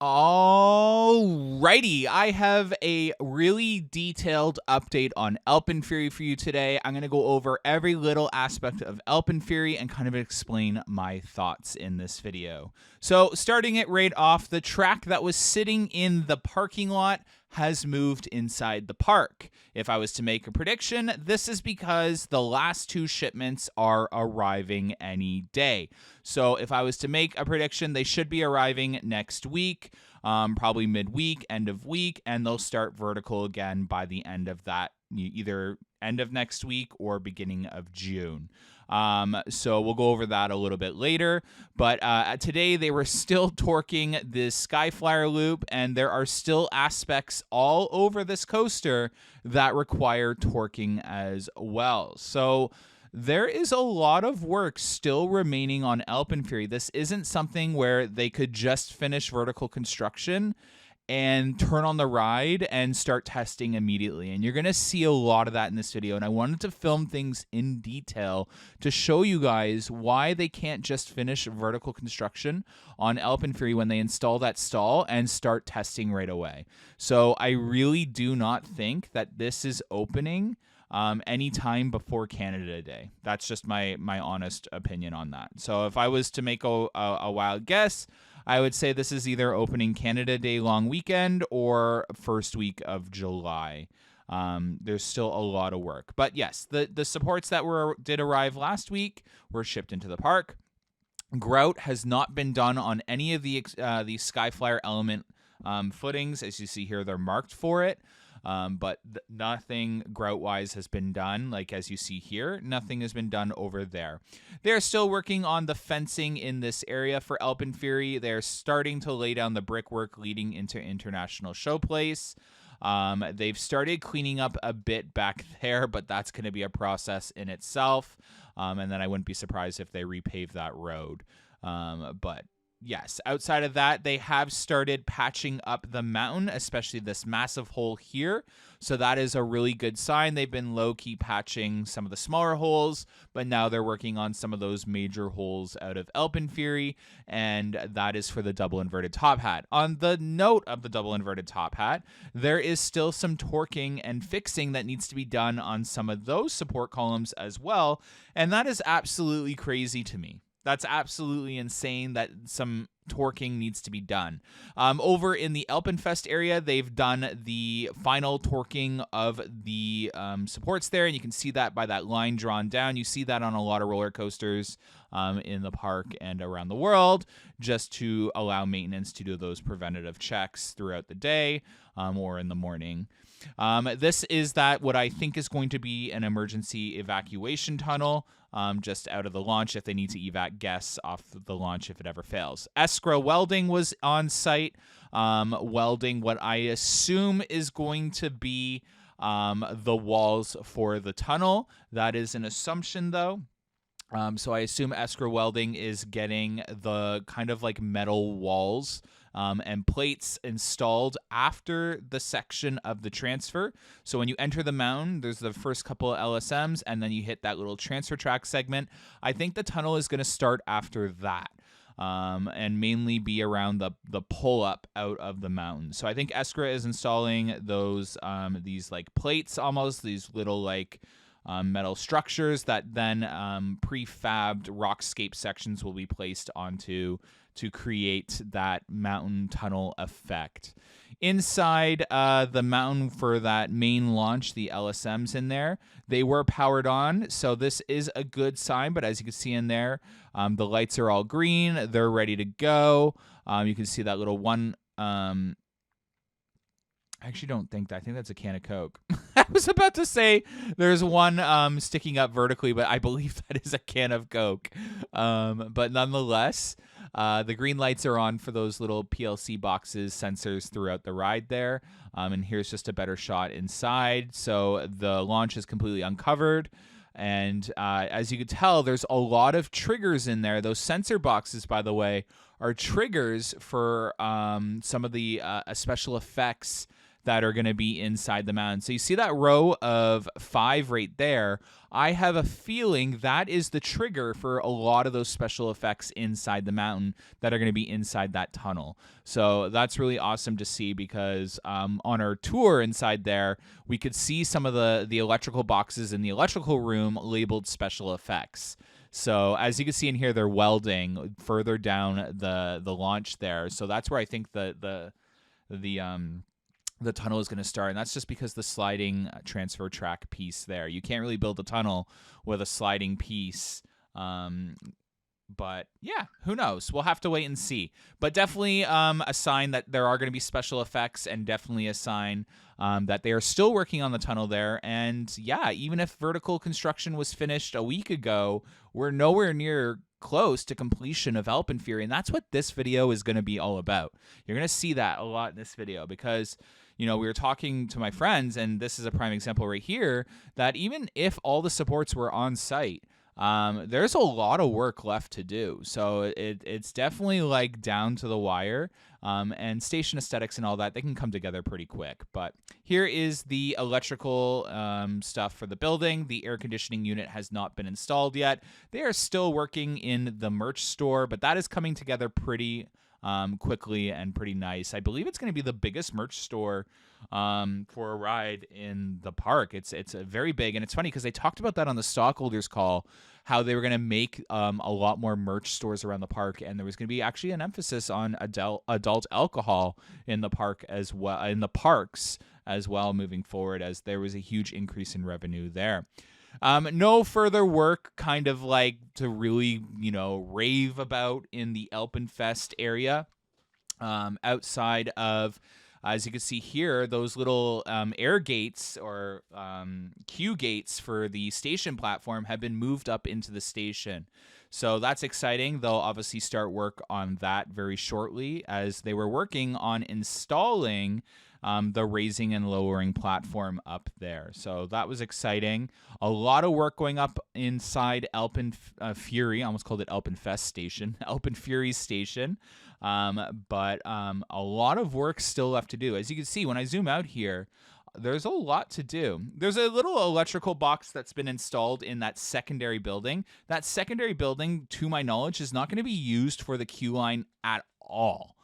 Alrighty, I have a really detailed update on AlpenFury for you today. I'm going to go over every little aspect of AlpenFury and kind of explain my thoughts in this video. So starting it right off, the track that was sitting in the parking lot has moved inside the park. If I was to make a prediction, this is because the last two shipments are arriving any day. So if I was to make a prediction, they should be arriving next week, probably midweek, end of week, and they'll start vertical again by the end of that, either end of next week or beginning of June. So we'll go over that a little bit later. But today they were still torquing this Skyflyer loop, and there are still aspects all over this coaster that require torquing as well. So there is a lot of work still remaining on AlpenFury. This isn't something where they could just finish vertical construction and turn on the ride and start testing immediately. And you're going to see a lot of that in this video. And I wanted to film things in detail to show you guys why they can't just finish vertical construction on AlpenFury when they install that stall and start testing right away. So I really do not think that this is opening anytime before Canada Day. That's just my honest opinion on that. So if I was to make a wild guess, I would say this is either opening Canada Day long weekend or first week of July. There's still a lot of work. But yes, the supports that did arrive last week were shipped into the park. Grout has not been done on any of the Skyflyer element footings. As you see here, they're marked for it. But nothing grout-wise has been done. Like as you see here, nothing has been done over there. They're still working on the fencing in this area for AlpenFury. They're starting to lay down the brickwork leading into International Showplace. They've started cleaning up a bit back there, but that's going to be a process in itself. And then I wouldn't be surprised if they repave that road. But yes, outside of that, they have started patching up the mountain, especially this massive hole here. So that is a really good sign. They've been low-key patching some of the smaller holes, but now they're working on some of those major holes out of AlpenFury, and that is for the double inverted top hat. On the note of the double inverted top hat, there is still some torquing and fixing that needs to be done on some of those support columns as well, and that is absolutely crazy to me. That's absolutely insane that some torquing needs to be done. Over in the Alpenfest area, they've done the final torquing of the supports there, and you can see that by that line drawn down. You see that on a lot of roller coasters in the park and around the world, just to allow maintenance to do those preventative checks throughout the day or in the morning. This is what I think is going to be an emergency evacuation tunnel just out of the launch if they need to evac guests off the launch if it ever fails. Escrow Welding was on site welding what I assume is going to be the walls for the tunnel. That is an assumption, though. So I assume Escrow Welding is getting the kind of like metal walls and plates installed after the section of the transfer. So when you enter the mountain, there's the first couple of LSMs, and then you hit that little transfer track segment. I think the tunnel is going to start after that. And mainly be around the pull up out of the mountain. So I think Escrow is installing those these like plates, almost these little like metal structures that then prefabbed rockscape sections will be placed onto to create that mountain tunnel effect. Inside the mountain for that main launch, the LSMs in there, they were powered on, so this is a good sign, but as you can see in there, the lights are all green, they're ready to go. You can see that little one, I actually don't think that, I think that's a can of Coke. I was about to say there's one sticking up vertically, but I believe that is a can of Coke. But nonetheless, the green lights are on for those little PLC boxes, sensors throughout the ride there. And here's just a better shot inside. So the launch is completely uncovered. And as you can tell, there's a lot of triggers in there. Those sensor boxes, by the way, are triggers for some of the special effects that are going to be inside the mountain. So you see that row of 5 right there. I have a feeling that is the trigger for a lot of those special effects inside the mountain that are going to be inside that tunnel. So that's really awesome to see, because on our tour inside there, we could see some of the electrical boxes in the electrical room labeled special effects. So as you can see in here, they're welding further down the launch there. So that's where I think the tunnel is going to start, and that's just because the sliding transfer track piece there. You can't really build a tunnel with a sliding piece. But yeah, who knows? We'll have to wait and see. But definitely a sign that there are going to be special effects, and definitely a sign that they are still working on the tunnel there. And yeah, even if vertical construction was finished a week ago, we're nowhere near close to completion of AlpenFury, and that's what this video is going to be all about. You're going to see that a lot in this video, because we were talking to my friends, and this is a prime example right here, that even if all the supports were on site, there's a lot of work left to do. So it's definitely like down to the wire, and station aesthetics and all that, they can come together pretty quick. But here is the electrical stuff for the building. The air conditioning unit has not been installed yet. They are still working in the merch store, but that is coming together pretty quickly and pretty nice. I believe it's going to be the biggest merch store for a ride in the park. It's very big, and it's funny because they talked about that on the stockholders call, how they were going to make a lot more merch stores around the park, and there was going to be actually an emphasis on adult alcohol in the park as well, in the parks as well, moving forward, as there was a huge increase in revenue there. No further work kind of like to really, rave about in the AlpenFest area. Outside of, as you can see here, those little air gates or queue gates for the station platform have been moved up into the station. So that's exciting. They'll obviously start work on that very shortly, as they were working on installing the raising and lowering platform up there. So that was exciting. A lot of work going up inside AlpenFury. I almost called it AlpenFest Station. AlpenFury Station. But a lot of work still left to do. As you can see, when I zoom out here, there's a lot to do. There's a little electrical box that's been installed in that secondary building. That secondary building, to my knowledge, is not going to be used for the queue line at all.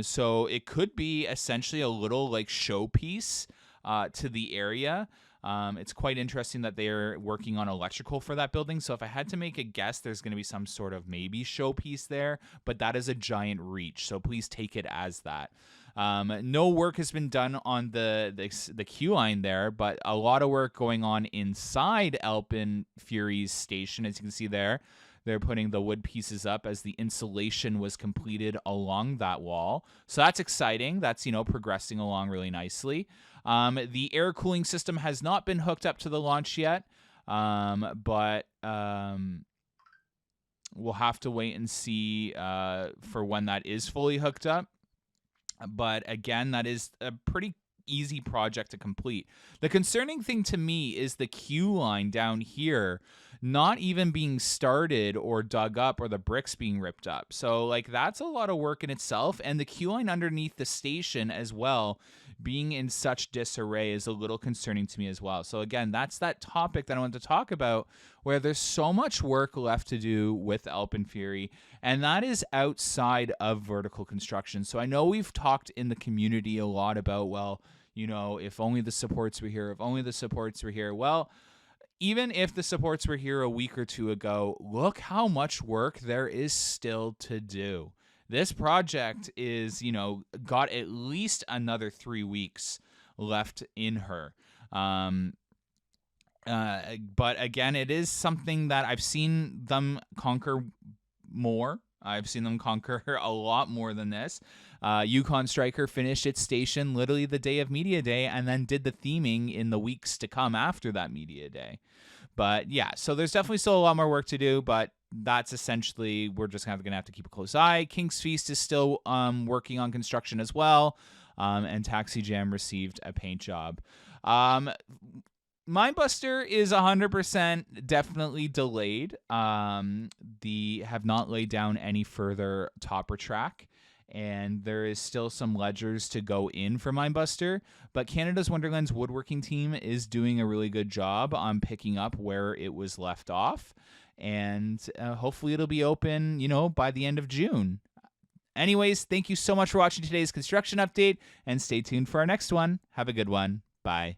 So it could be essentially a little like showpiece to the area. It's quite interesting that they're working on electrical for that building. So if I had to make a guess, there's going to be some sort of maybe showpiece there, but that is a giant reach. So please take it as that. No work has been done on the queue line there, but a lot of work going on inside AlpenFury's station. As you can see there, they're putting the wood pieces up as the insulation was completed along that wall. So that's exciting. That's, progressing along really nicely. The air cooling system has not been hooked up to the launch yet, but we'll have to wait and see for when that is fully hooked up. But again, that is a pretty easy project to complete. The concerning thing to me is the queue line down here not even being started or dug up, or the bricks being ripped up. So like that's a lot of work in itself, and the queue line underneath the station as well being in such disarray is a little concerning to me as well. So again, that's that topic that I wanted to talk about, where there's so much work left to do with AlpenFury, and that is outside of vertical construction. So I know we've talked in the community a lot about, well, if only the supports were here, if only the supports were here. Well, even if the supports were here a week or two ago, look how much work there is still to do. This project is, got at least another 3 weeks left in her. But again, it is something that I've seen them conquer more. I've seen them conquer a lot more than this. Yukon Striker finished its station literally the day of Media Day, and then did the theming in the weeks to come after that Media Day. But yeah, so there's definitely still a lot more work to do, but that's essentially, we're just going to have to keep a close eye. King's Feast is still working on construction as well, and Taxi Jam received a paint job. Mindbuster is 100% definitely delayed. They have not laid down any further topper track, and there is still some ledgers to go in for Mindbuster, but Canada's Wonderland's woodworking team is doing a really good job on picking up where it was left off, and hopefully it'll be open, by the end of June. Anyways, thank you so much for watching today's construction update, and stay tuned for our next one. Have a good one. Bye.